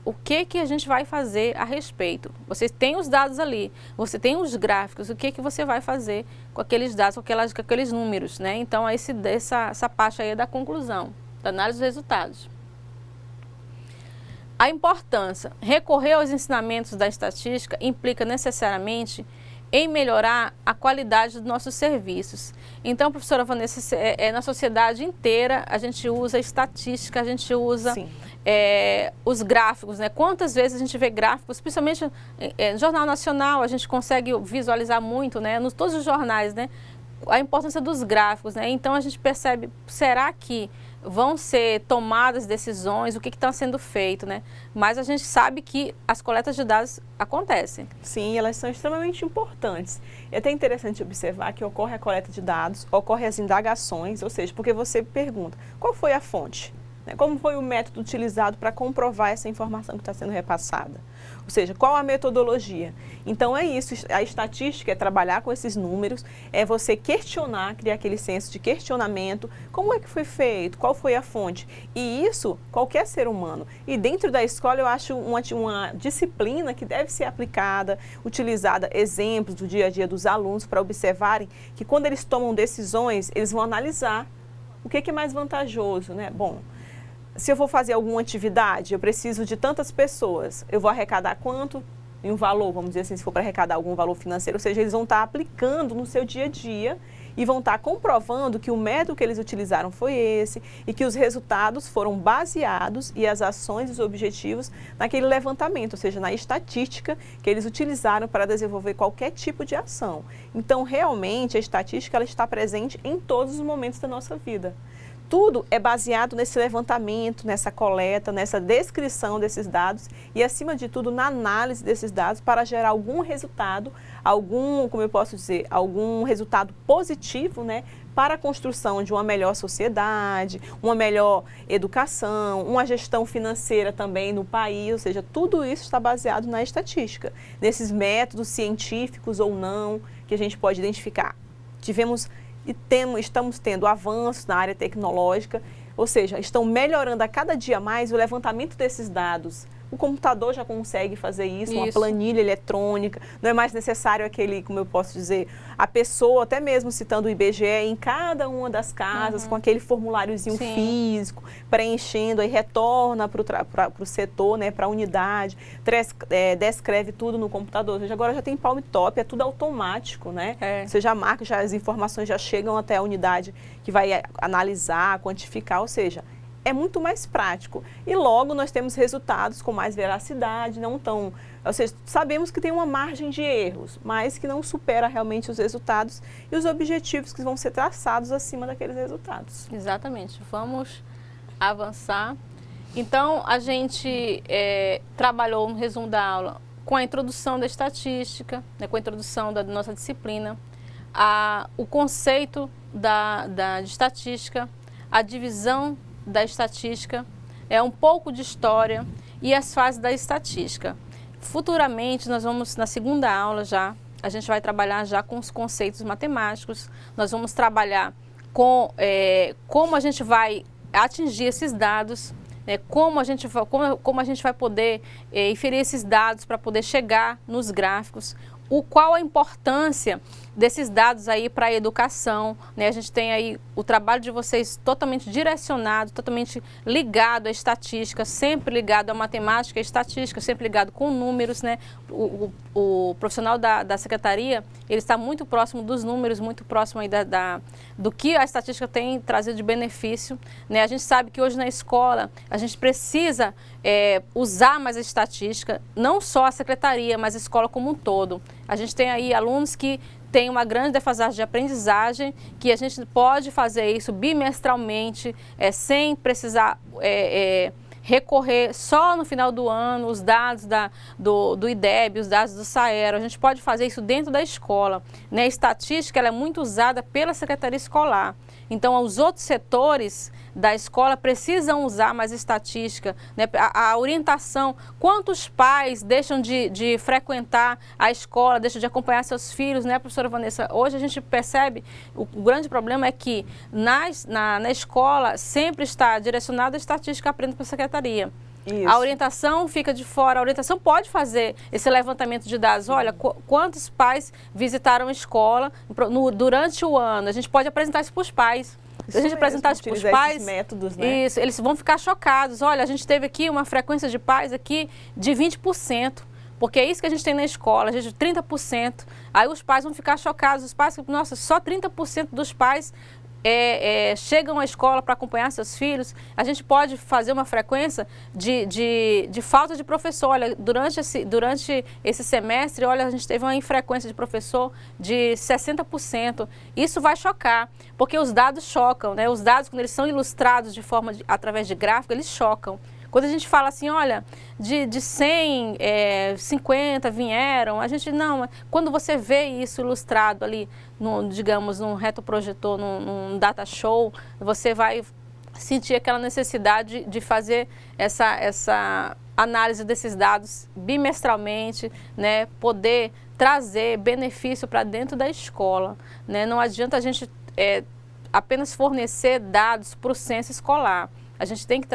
o que a gente vai fazer a respeito. Você tem os dados ali, você tem os gráficos, o que você vai fazer com aqueles dados, com aqueles números, né? Então, essa parte aí é da conclusão, da análise dos resultados. A importância. Recorrer aos ensinamentos da estatística implica necessariamente em melhorar a qualidade dos nossos serviços. Então, professora Vanessa, na sociedade inteira a gente usa estatística, a gente usa os gráficos, né? Quantas vezes a gente vê gráficos, principalmente no Jornal Nacional, a gente consegue visualizar muito, né? Nos todos os jornais, né? A importância dos gráficos, né? Então a gente percebe, será que vão ser tomadas decisões, o que está sendo feito, né? Mas a gente sabe que as coletas de dados acontecem. Sim, elas são extremamente importantes. É até interessante observar que ocorre a coleta de dados, ocorre as indagações, ou seja, porque você pergunta, qual foi a fonte? Como foi o método utilizado para comprovar essa informação que está sendo repassada? Ou seja, qual a metodologia? Então é isso, a estatística é trabalhar com esses números, é você questionar, criar aquele senso de questionamento, como é que foi feito, qual foi a fonte? E isso, qualquer ser humano. E dentro da escola eu acho uma disciplina que deve ser aplicada, utilizada exemplos do dia a dia dos alunos para observarem que quando eles tomam decisões, eles vão analisar o que é mais vantajoso, né? Bom, se eu vou fazer alguma atividade, eu preciso de tantas pessoas, eu vou arrecadar quanto? Em um valor, vamos dizer assim, se for para arrecadar algum valor financeiro, ou seja, eles vão estar aplicando no seu dia a dia e vão estar comprovando que o método que eles utilizaram foi esse e que os resultados foram baseados e as ações e os objetivos naquele levantamento, ou seja, na estatística que eles utilizaram para desenvolver qualquer tipo de ação. Então, realmente, a estatística ela está presente em todos os momentos da nossa vida. Tudo é baseado nesse levantamento, nessa coleta, nessa descrição desses dados e, acima de tudo, na análise desses dados para gerar algum resultado, como eu posso dizer, algum resultado positivo, né, para a construção de uma melhor sociedade, uma melhor educação, uma gestão financeira também no país, ou seja, tudo isso está baseado na estatística, nesses métodos científicos ou não que a gente pode identificar. Estamos tendo avanços na área tecnológica, ou seja, estão melhorando a cada dia mais o levantamento desses dados. O computador já consegue fazer isso, uma planilha eletrônica, não é mais necessário aquele, como eu posso dizer, a pessoa, até mesmo citando o IBGE, em cada uma das casas, com aquele formuláriozinho físico, preenchendo, aí retorna para o setor, né, para a unidade, descreve tudo no computador. Ou seja, agora já tem Palm Top, é tudo automático, né? Você já marca, as informações já chegam até a unidade que vai analisar, quantificar, ou seja, é muito mais prático. E logo nós temos resultados com mais veracidade, ou seja, sabemos que tem uma margem de erros, mas que não supera realmente os resultados e os objetivos que vão ser traçados acima daqueles resultados. Exatamente. Vamos avançar. Então, a gente trabalhou no resumo da aula com a introdução da estatística, né, com a introdução da nossa disciplina, o conceito de estatística, a divisão da estatística, um pouco de história e as fases da estatística. Futuramente, nós vamos, na segunda aula já, a gente vai trabalhar já com os conceitos matemáticos, nós vamos trabalhar com como a gente vai atingir esses dados, como a gente vai poder inferir esses dados para poder chegar nos gráficos, qual a importância desses dados aí para a educação, né? A gente tem aí o trabalho de vocês totalmente direcionado, totalmente ligado à estatística, sempre ligado à matemática e estatística, sempre ligado com números, né? O profissional da secretaria, ele está muito próximo dos números, muito próximo aí do que a estatística tem trazido de benefício, né? A gente sabe que hoje na escola a gente precisa usar mais a estatística, não só a secretaria, mas a escola como um todo. A gente tem aí alunos que tem uma grande defasagem de aprendizagem, que a gente pode fazer isso bimestralmente, sem precisar recorrer só no final do ano, os dados do IDEB, os dados do SAERO. A gente pode fazer isso dentro da escola, né? A estatística ela é muito usada pela secretaria escolar. Então, os outros setores da escola precisam usar mais estatística, né? A orientação, quantos pais deixam de frequentar a escola, deixam de acompanhar seus filhos, né, professora Vanessa? Hoje a gente percebe, o grande problema é que na escola sempre está direcionada a estatística aprendida pela secretaria. Isso. A orientação fica de fora, a orientação pode fazer esse levantamento de dados. Olha, quantos pais visitaram a escola durante o ano? A gente pode apresentar isso para os pais. Se a gente apresentar isso para os pais, métodos, né? Isso, eles vão ficar chocados. Olha, a gente teve aqui uma frequência de pais aqui de 20%. Porque é isso que a gente tem na escola, a gente 30%. Aí os pais vão ficar chocados. Os pais, nossa, só 30% dos pais chegam à escola para acompanhar seus filhos. A gente pode fazer uma frequência de falta de professor. Olha, durante esse semestre, olha, a gente teve uma infrequência de professor de 60%. Isso vai chocar, porque os dados chocam, né? Os dados, quando eles são ilustrados através de gráfico, eles chocam. Quando a gente fala assim, olha, de 100, 50 vieram, a gente não. Quando você vê isso ilustrado ali, digamos, num retroprojetor, num data show, você vai sentir aquela necessidade de fazer essa análise desses dados bimestralmente, né? Poder trazer benefício para dentro da escola, né? Não adianta a gente apenas fornecer dados para o censo escolar. A gente tem que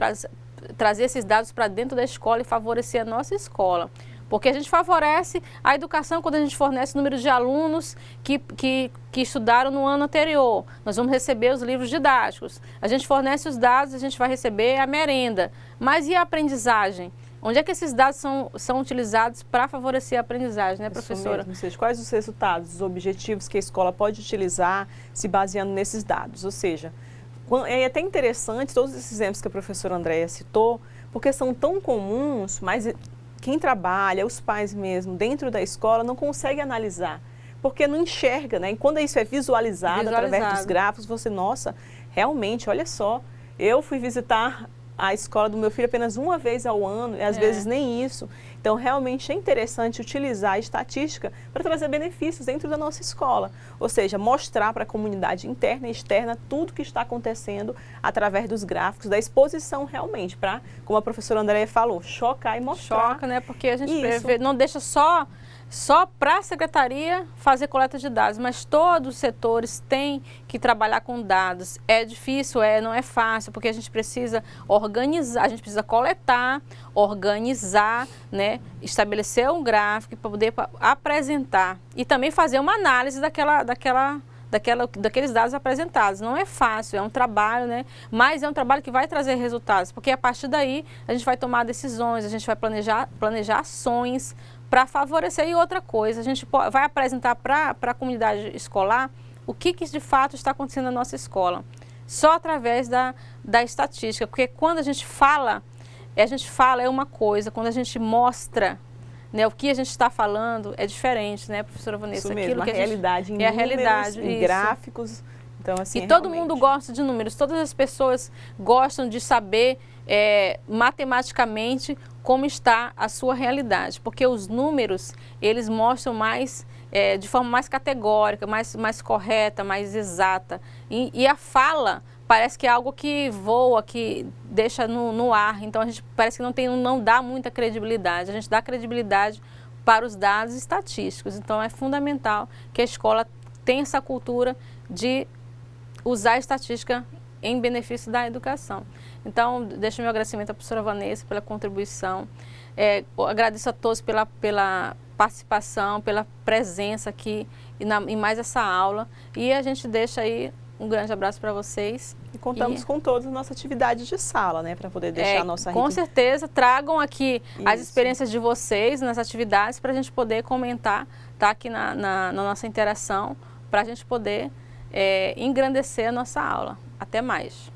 trazer esses dados para dentro da escola e favorecer a nossa escola. Porque a gente favorece a educação quando a gente fornece o número de alunos que estudaram no ano anterior. Nós vamos receber os livros didáticos. A gente fornece os dados, a gente vai receber a merenda. Mas e a aprendizagem? Onde é que esses dados são utilizados para favorecer a aprendizagem, né, professora? Isso mesmo, ou seja, quais os resultados, os objetivos que a escola pode utilizar se baseando nesses dados? Ou seja, é até interessante todos esses exemplos que a professora Andréia citou, porque são tão comuns, mas quem trabalha, os pais mesmo, dentro da escola, não consegue analisar, porque não enxerga, né? E quando isso é visualizado através dos gráficos, você, nossa, realmente, olha só, eu fui visitar a escola do meu filho apenas uma vez ao ano, e às vezes nem isso. Então, realmente é interessante utilizar a estatística para trazer benefícios dentro da nossa escola. Ou seja, mostrar para a comunidade interna e externa tudo que está acontecendo através dos gráficos, da exposição realmente, para, como a professora Andréia falou, chocar e mostrar. Choca, né? Porque a gente não deixa só para a secretaria fazer coleta de dados, mas todos os setores têm que trabalhar com dados. É difícil, não é fácil, porque a gente precisa organizar, a gente precisa coletar, organizar, né, estabelecer um gráfico para poder apresentar e também fazer uma análise daqueles dados apresentados. Não é fácil, é um trabalho, né? Mas é um trabalho que vai trazer resultados, porque a partir daí a gente vai tomar decisões, a gente vai planejar ações para favorecer. E outra coisa, a gente vai apresentar para a comunidade escolar o que de fato está acontecendo na nossa escola, só através da estatística, porque quando a gente fala é uma coisa, quando a gente mostra, né, o que a gente está falando é diferente, né, professora Vanessa? Isso mesmo, a realidade em números, em gráficos. Então, assim, e todo mundo gosta de números, todas as pessoas gostam de saber matematicamente como está a sua realidade, porque os números, eles mostram mais, de forma mais categórica, mais correta, mais exata, e a fala parece que é algo que voa, que deixa no ar, então a gente parece que não dá muita credibilidade, a gente dá credibilidade para os dados estatísticos, então é fundamental que a escola tenha essa cultura de usar a estatística em benefício da educação. Então, deixo meu agradecimento à professora Vanessa pela contribuição. Agradeço a todos pela participação, pela presença aqui em mais essa aula. E a gente deixa aí um grande abraço para vocês. E contamos com todas as nossas atividades de sala, né? Para poder deixar a nossa... Com certeza, tragam aqui as experiências de vocês nas atividades para a gente poder comentar, tá? Aqui na nossa interação, para a gente poder engrandecer a nossa aula. Até mais.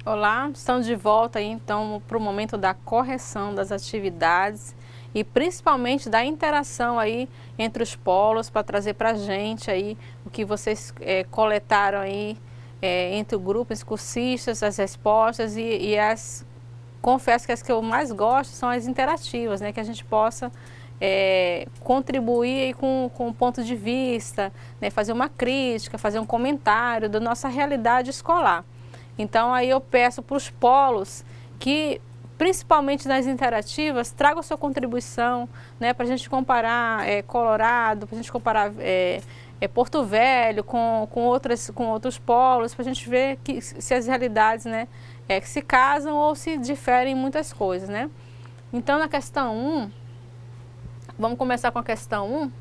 Olá, estamos de volta aí então para o momento da correção das atividades e principalmente da interação aí entre os polos para trazer para a gente aí o que vocês coletaram aí entre o grupo, os cursistas, as respostas confesso que as que eu mais gosto são as interativas, né, que a gente possa contribuir aí com um ponto de vista, né, fazer uma crítica, fazer um comentário da nossa realidade escolar. Então, aí eu peço para os polos que, principalmente nas interativas, tragam sua contribuição, né, para a gente comparar Colorado, para a gente comparar Porto Velho com outros polos, para a gente ver se as realidades, né, que se casam ou se diferem em muitas coisas, né. Então, na questão 1, vamos começar com a questão 1.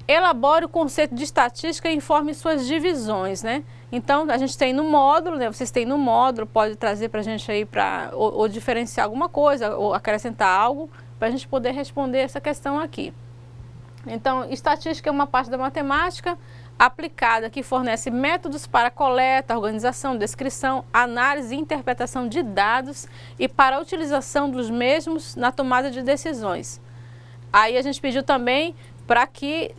Elabore o conceito de estatística e informe suas divisões, né? Então, a gente tem no módulo, né? Vocês têm no módulo, pode trazer para a gente aí ou diferenciar alguma coisa, ou acrescentar algo, para a gente poder responder essa questão aqui. Então, estatística é uma parte da matemática aplicada que fornece métodos para coleta, organização, descrição, análise e interpretação de dados e para a utilização dos mesmos na tomada de decisões. Aí a gente pediu também para que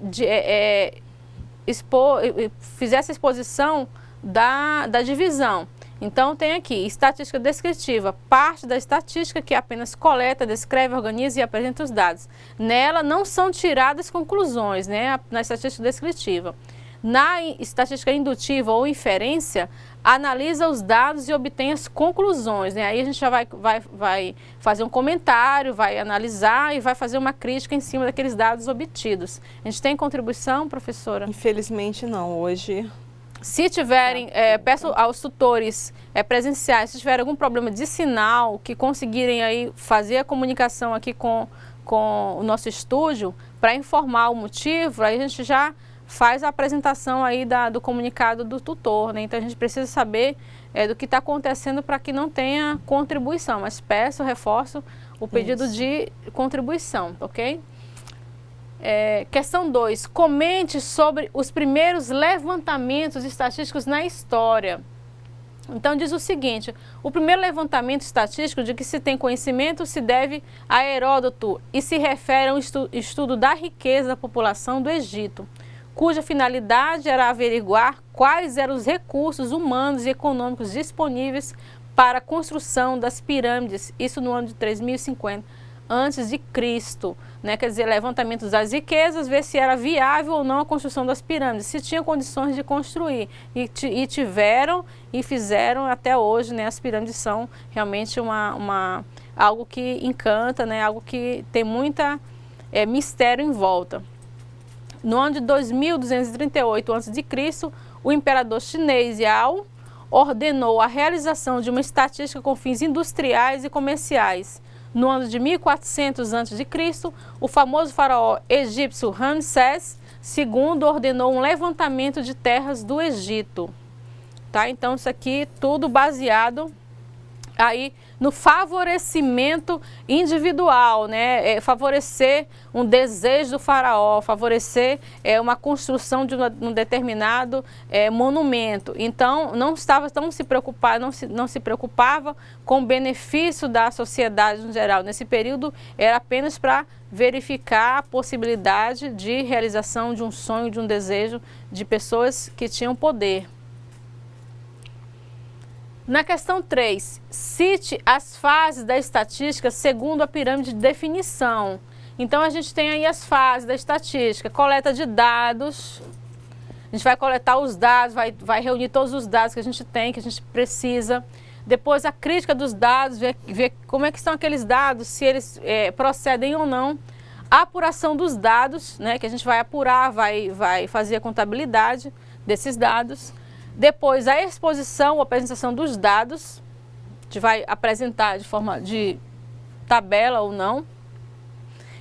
fizesse a exposição da divisão. Então tem aqui, estatística descritiva, parte da estatística que apenas coleta, descreve, organiza e apresenta os dados. Nela não são tiradas conclusões, né, na estatística descritiva. Na estatística indutiva ou inferência, analisa os dados e obtém as conclusões, né? Aí a gente já vai fazer um comentário, vai analisar e vai fazer uma crítica em cima daqueles dados obtidos. A gente tem contribuição, professora? Infelizmente não, hoje... Se tiverem, peço aos tutores presenciais, se tiver algum problema de sinal, que conseguirem aí fazer a comunicação aqui com o nosso estúdio, para informar o motivo, aí a gente já faz a apresentação aí do comunicado do tutor, né? Então a gente precisa saber do que está acontecendo para que não tenha contribuição, mas reforço o pedido de contribuição, ok? Questão 2, comente sobre os primeiros levantamentos estatísticos na história. Então diz o seguinte, o primeiro levantamento estatístico de que se tem conhecimento se deve a Heródoto e se refere a um estudo da riqueza da população do Egito, cuja finalidade era averiguar quais eram os recursos humanos e econômicos disponíveis para a construção das pirâmides, isso no ano de 3050 a.C., né? Quer dizer, levantamento das riquezas, ver se era viável ou não a construção das pirâmides, se tinha condições de construir, e tiveram e fizeram até hoje, né? As pirâmides são realmente algo que encanta, né? Algo que tem muita mistério em volta. No ano de 2238 a.C., o imperador chinês Yao ordenou a realização de uma estatística com fins industriais e comerciais. No ano de 1400 a.C., o famoso faraó egípcio Ramsés II ordenou um levantamento de terras do Egito. Tá? Então, isso aqui tudo baseado aí no favorecimento individual, né? Favorecer um desejo do faraó, favorecer uma construção de um determinado monumento. Então não se preocupava com o benefício da sociedade no geral. Nesse período era apenas para verificar a possibilidade de realização de um sonho, de um desejo de pessoas que tinham poder. Na questão 3, cite as fases da estatística segundo a pirâmide de definição. Então, a gente tem aí as fases da estatística, coleta de dados, a gente vai coletar os dados, vai reunir todos os dados que a gente tem, que a gente precisa. Depois, a crítica dos dados, ver como é que estão aqueles dados, se eles procedem ou não. A apuração dos dados, né, que a gente vai apurar, vai fazer a contabilidade desses dados. Depois, a exposição ou apresentação dos dados, a gente vai apresentar de forma de tabela ou não.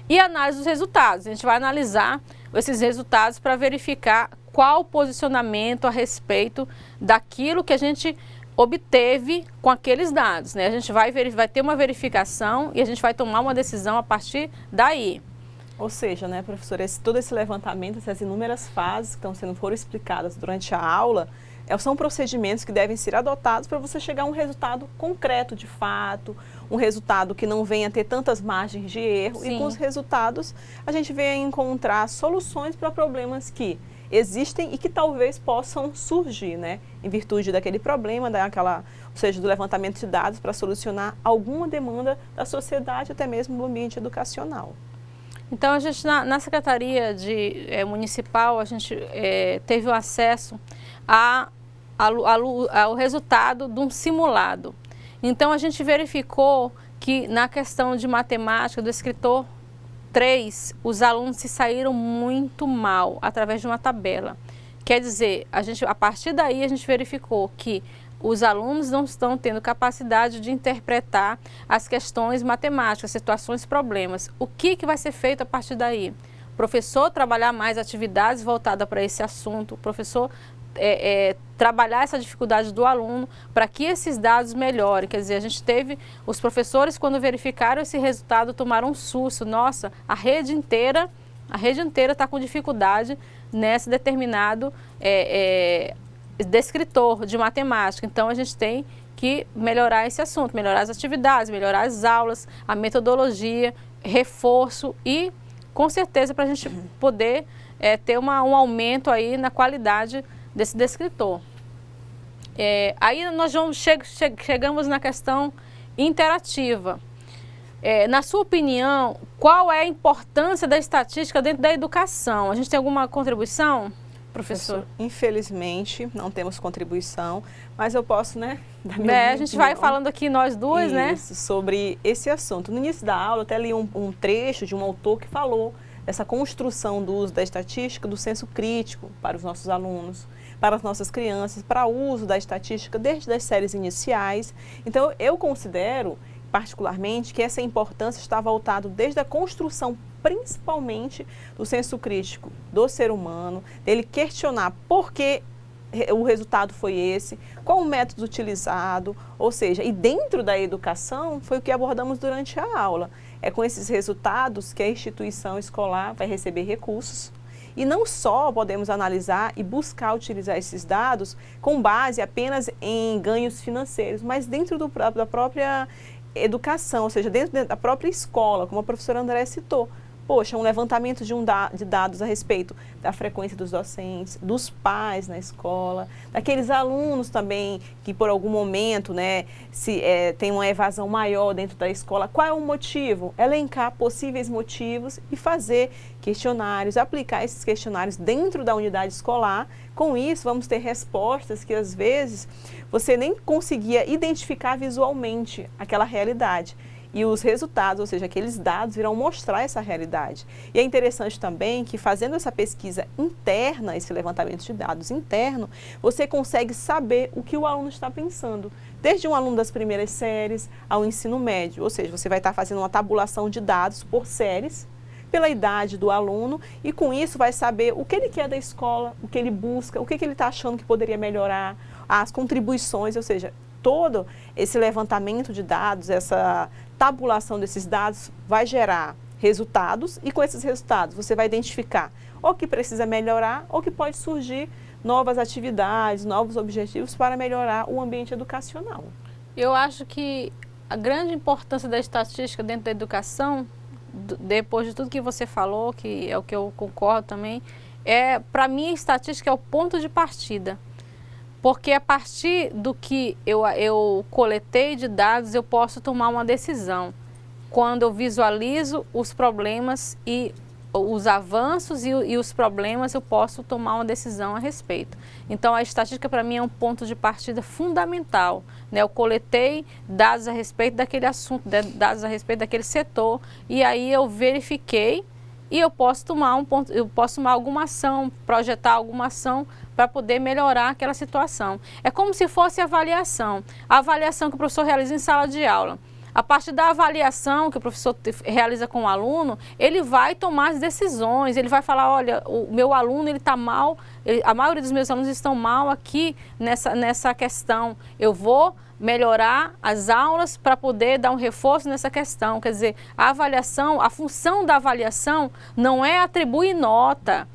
E a análise dos resultados, a gente vai analisar esses resultados para verificar qual o posicionamento a respeito daquilo que a gente obteve com aqueles dados, né? A gente vai ter uma verificação e a gente vai tomar uma decisão a partir daí. Ou seja, né, professora, todo esse levantamento, essas inúmeras fases que foram explicadas durante a aula, são procedimentos que devem ser adotados para você chegar a um resultado concreto de fato, um resultado que não venha ter tantas margens de erro. Sim. E com os resultados a gente venha encontrar soluções para problemas que existem e que talvez possam surgir, né, em virtude daquele problema, ou seja, do levantamento de dados para solucionar alguma demanda da sociedade, até mesmo do ambiente educacional. Então, a gente na Secretaria Municipal, a gente teve o acesso ao resultado de um simulado. Então, a gente verificou que na questão de matemática do escritor 3, os alunos se saíram muito mal através de uma tabela. Quer dizer, a partir daí a gente verificou que os alunos não estão tendo capacidade de interpretar as questões matemáticas, situações, problemas. O que vai ser feito a partir daí? O professor trabalhar mais atividades voltadas para esse assunto, o professor trabalhar essa dificuldade do aluno para que esses dados melhorem. Quer dizer, a gente teve, os professores, quando verificaram esse resultado, tomaram um susto. Nossa, a rede inteira está com dificuldade nesse determinado descritor de matemática. Então, a gente tem que melhorar esse assunto, melhorar as atividades, melhorar as aulas, a metodologia, reforço e, com certeza, para a gente poder ter um aumento aí na qualidade desse descritor. Aí nós chegamos na questão interativa. Na sua opinião, qual é a importância da estatística dentro da educação? A gente tem alguma contribuição, professor? Infelizmente, não temos contribuição, mas eu posso, né, dar minha a gente vai falando aqui, nós duas, né? Sobre esse assunto. No início da aula, eu até li um trecho de um autor que falou dessa construção do uso da estatística, do senso crítico para os nossos alunos, para as nossas crianças, para o uso da estatística desde as séries iniciais. Então, eu considero, particularmente, que essa importância está voltada desde a construção, principalmente, do senso crítico do ser humano, dele questionar por que o resultado foi esse, qual o método utilizado, ou seja, e dentro da educação foi o que abordamos durante a aula. É com esses resultados que a instituição escolar vai receber recursos. E não só podemos analisar e buscar utilizar esses dados com base apenas em ganhos financeiros, mas dentro da própria educação, ou seja, dentro da própria escola, como a professora André citou. Poxa, um levantamento de dados a respeito da frequência dos docentes, dos pais na escola, daqueles alunos também que por algum momento, né, tem uma evasão maior dentro da escola. Qual é o motivo? Elencar possíveis motivos e fazer questionários, aplicar esses questionários dentro da unidade escolar. Com isso, vamos ter respostas que às vezes você nem conseguia identificar visualmente aquela realidade. E os resultados, ou seja, aqueles dados virão mostrar essa realidade. E é interessante também que fazendo essa pesquisa interna, esse levantamento de dados interno, você consegue saber o que o aluno está pensando. Desde um aluno das primeiras séries ao ensino médio, ou seja, você vai estar fazendo uma tabulação de dados por séries, pela idade do aluno, e com isso vai saber o que ele quer da escola, o que ele busca, o que ele está achando que poderia melhorar, as contribuições, ou seja, todo esse levantamento de dados, essa tabulação desses dados vai gerar resultados e com esses resultados você vai identificar ou que precisa melhorar ou que pode surgir novas atividades, novos objetivos para melhorar o ambiente educacional. Eu acho que a grande importância da estatística dentro da educação, depois de tudo que você falou, que é o que eu concordo também, para mim a estatística é o ponto de partida. Porque a partir do que eu coletei de dados, eu posso tomar uma decisão. Quando eu visualizo os problemas e os avanços e os problemas, eu posso tomar uma decisão a respeito. Então, a estatística para mim é um ponto de partida fundamental, né? Eu coletei dados a respeito daquele assunto, dados a respeito daquele setor, e aí eu verifiquei e eu posso tomar alguma ação, projetar alguma ação para poder melhorar aquela situação. É como se fosse a avaliação que o professor realiza em sala de aula. A partir da avaliação que o professor realiza com o aluno, ele vai tomar as decisões, ele vai falar, olha, o meu aluno está mal, a maioria dos meus alunos estão mal aqui nessa questão, eu vou melhorar as aulas para poder dar um reforço nessa questão. Quer dizer, a avaliação, a função da avaliação não é atribuir nota.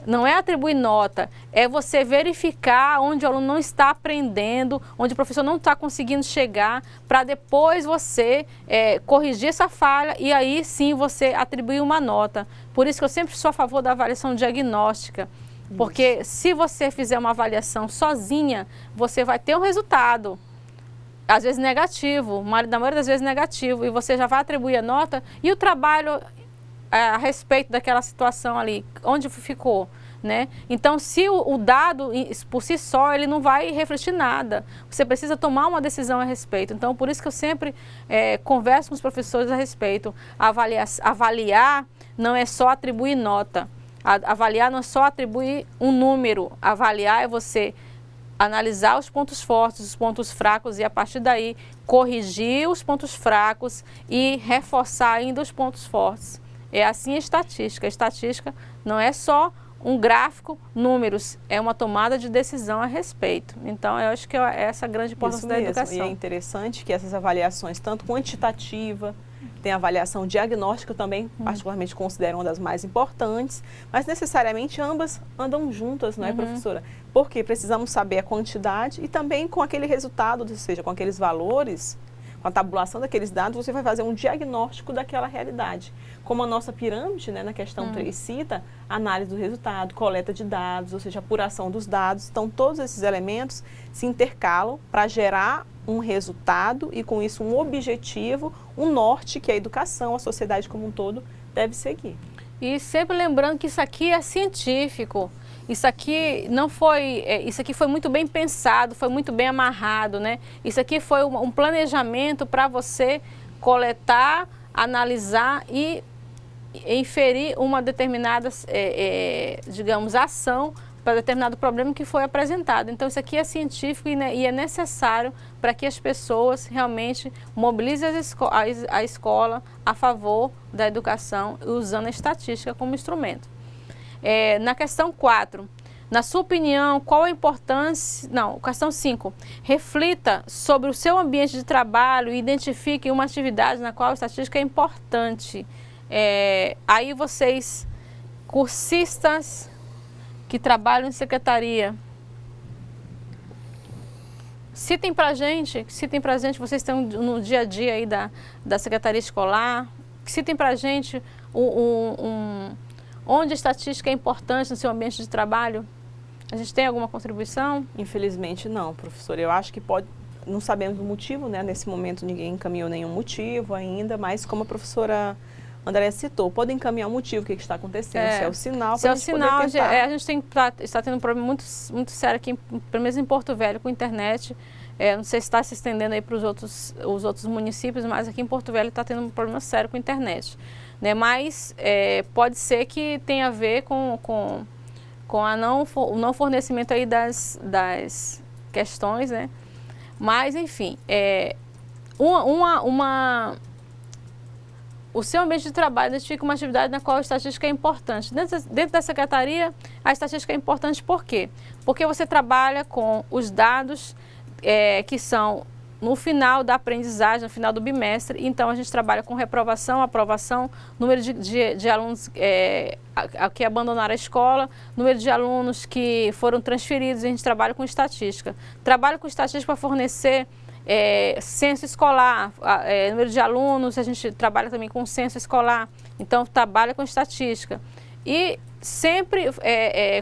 Não é atribuir nota, é você verificar onde o aluno não está aprendendo, onde o professor não está conseguindo chegar, para depois você corrigir essa falha e aí sim você atribuir uma nota. Por isso que eu sempre sou a favor da avaliação diagnóstica, porque se você fizer uma avaliação sozinha, você vai ter um resultado, às vezes negativo, na maioria das vezes negativo, e você já vai atribuir a nota e o trabalho a respeito daquela situação ali, onde ficou, né? Então, se o dado por si só, ele não vai refletir nada. Você precisa tomar uma decisão a respeito. Então, por isso que eu sempre converso com os professores a respeito. Avaliar não é só atribuir nota. Avaliar não é só atribuir um número. Avaliar é você analisar os pontos fortes, os pontos fracos e a partir daí corrigir os pontos fracos e reforçar ainda os pontos fortes. É assim a estatística. A estatística não é só um gráfico, números, é uma tomada de decisão a respeito. Então, eu acho que é essa a grande importância da educação. E é interessante que essas avaliações, tanto quantitativa, tem a avaliação diagnóstica também, particularmente considero uma das mais importantes, mas necessariamente ambas andam juntas, não é, professora? Porque precisamos saber a quantidade e também com aquele resultado, ou seja, com aqueles valores, com a tabulação daqueles dados, você vai fazer um diagnóstico daquela realidade. Como a nossa pirâmide, né, na questão 3 cita, análise do resultado, coleta de dados, ou seja, apuração dos dados. Então, todos esses elementos se intercalam para gerar um resultado e, com isso, um objetivo, um norte que a educação, a sociedade como um todo, deve seguir. E sempre lembrando que isso aqui é científico. Isso aqui não foi, isso aqui foi muito bem pensado, foi muito bem amarrado, né? Isso aqui foi um planejamento para você coletar, analisar e inferir uma determinada, digamos, ação para determinado problema que foi apresentado. Então, isso aqui é científico e é necessário para que as pessoas realmente mobilizem a escola a favor da educação, usando a estatística como instrumento. Na questão 4, na sua opinião, qual a importância... Não, questão 5. Reflita sobre o seu ambiente de trabalho e identifique uma atividade na qual a estatística é importante. Aí vocês, cursistas que trabalham em secretaria, citem pra gente, vocês estão no dia a dia aí da secretaria escolar, citem pra gente onde a estatística é importante no seu ambiente de trabalho. A gente tem alguma contribuição? Infelizmente não, professora. Eu acho que pode, não sabemos o motivo, né? Nesse momento ninguém encaminhou nenhum motivo ainda, mas como a professora Andréia citou, pode encaminhar o motivo, o que está acontecendo, se é o sinal para a gente poder tentar. A gente está tendo um problema muito sério aqui, pelo menos em Porto Velho, com a internet. Não sei se está se estendendo aí para os outros municípios, mas aqui em Porto Velho está tendo um problema sério com a internet. Né? Mas pode ser que tenha a ver com o não fornecimento aí das questões, né? Mas, enfim, o seu ambiente de trabalho identifica uma atividade na qual a estatística é importante. Dentro da secretaria, a estatística é importante por quê? Porque você trabalha com os dados que são no final da aprendizagem, no final do bimestre. Então, a gente trabalha com reprovação, aprovação, número de alunos que abandonaram a escola, número de alunos que foram transferidos, a gente trabalha com estatística. Trabalho com estatística para fornecer censo escolar, número de alunos, a gente trabalha também com censo escolar, então trabalha com estatística. E sempre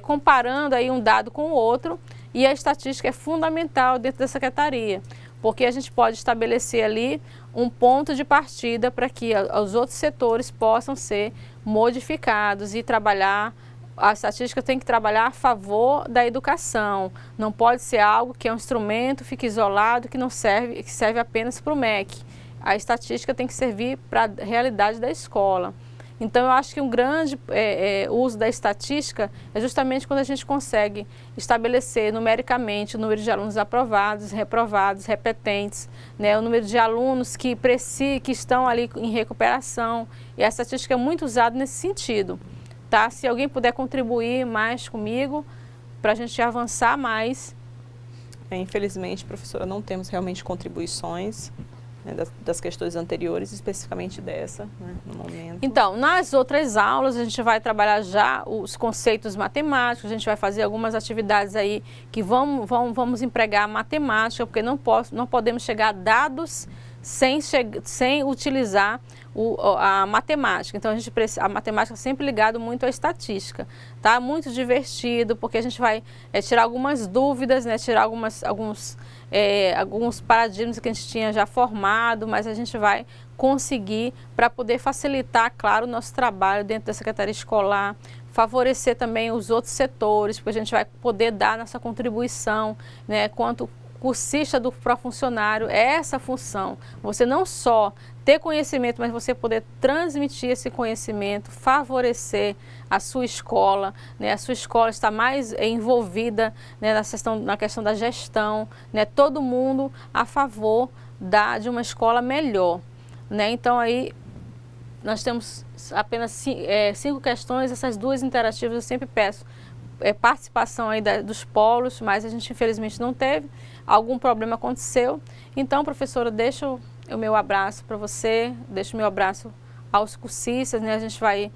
comparando aí um dado com o outro, e a estatística é fundamental dentro da secretaria, porque a gente pode estabelecer ali um ponto de partida para que os outros setores possam ser modificados e trabalhar. A estatística tem que trabalhar a favor da educação, não pode ser algo que é um instrumento, fica isolado, que não serve, que serve apenas para o MEC. A estatística tem que servir para a realidade da escola. Então, eu acho que um grande uso da estatística é justamente quando a gente consegue estabelecer numericamente o número de alunos aprovados, reprovados, repetentes, né, o número de alunos que estão ali em recuperação. E a estatística é muito usada nesse sentido. Tá? Se alguém puder contribuir mais comigo, para a gente avançar mais. Infelizmente, professora, não temos realmente contribuições, né, das questões anteriores, especificamente dessa, né, no momento. Então, nas outras aulas, a gente vai trabalhar já os conceitos matemáticos, a gente vai fazer algumas atividades aí que vamos empregar a matemática, porque não podemos chegar a dados sem utilizar a matemática. Então, a matemática é sempre ligada muito à estatística. Tá? Muito divertido, porque a gente vai tirar algumas dúvidas, né? Tirar alguns paradigmas que a gente tinha já formado, mas a gente vai conseguir para poder facilitar, claro, o nosso trabalho dentro da Secretaria Escolar, favorecer também os outros setores, porque a gente vai poder dar nossa contribuição, né? Quanto cursista do pró-funcionário, é essa função. Você não só ter conhecimento, mas você poder transmitir esse conhecimento, favorecer a sua escola, né? A sua escola está mais envolvida, né, na questão da gestão, né? Todo mundo a favor de uma escola melhor, né? Então aí nós temos apenas 5 questões, essas 2 interativas eu sempre peço participação aí dos polos, mas a gente infelizmente não teve, algum problema aconteceu. Então, professora, deixo o meu abraço para você, deixo o meu abraço aos cursistas, né? A gente vai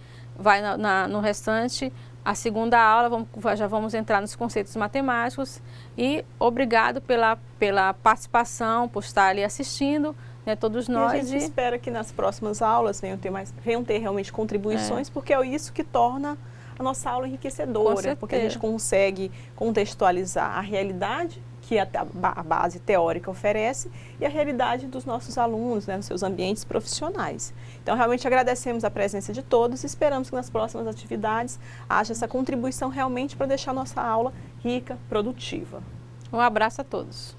no restante, a segunda aula, já vamos entrar nos conceitos matemáticos, e obrigado pela participação, por estar ali assistindo, né, todos nós. E a gente espera que nas próximas aulas venham ter realmente contribuições, porque é isso que torna a nossa aula enriquecedora, porque a gente consegue contextualizar a realidade que a base teórica oferece e a realidade dos nossos alunos, né, nos seus ambientes profissionais. Então, realmente agradecemos a presença de todos e esperamos que nas próximas atividades haja essa contribuição realmente para deixar a nossa aula rica, produtiva. Um abraço a todos.